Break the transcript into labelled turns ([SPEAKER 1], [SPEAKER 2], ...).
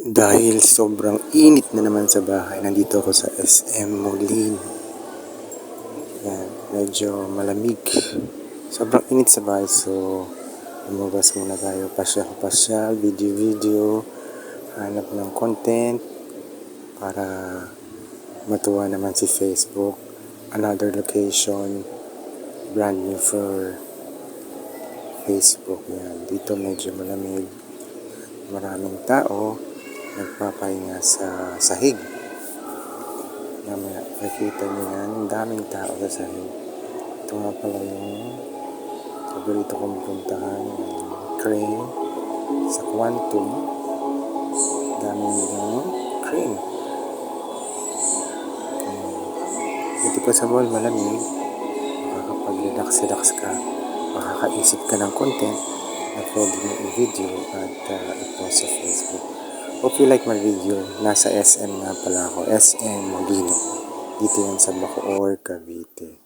[SPEAKER 1] Dahil sobrang init na naman sa bahay, nandito ako sa SM Moline. Yan, medyo malamig. Sobrang init sa bahay, so lumabas muna tayo. Pasyal, video, hanap ng content para matuwa naman si Facebook. Another location, brand new for Facebook. Yan, dito medyo malamig. Maraming tao nagpapahinga sa sahig. Mamaya, nakikita niyo yan, daming tao sa sahig. Ito nga pala yung paborito kong puntahan, yung crane sa Quantum. Daming yung crane. Dito pa sa mall, malamig. Makakapag-relax ka, makakaisip ka ng content na pwede mo i-video at i-post sa Facebook. Hope you like my video. Nasa SM nga pala ako. SM Molino. Dito yan sa Bacoor, Cavite.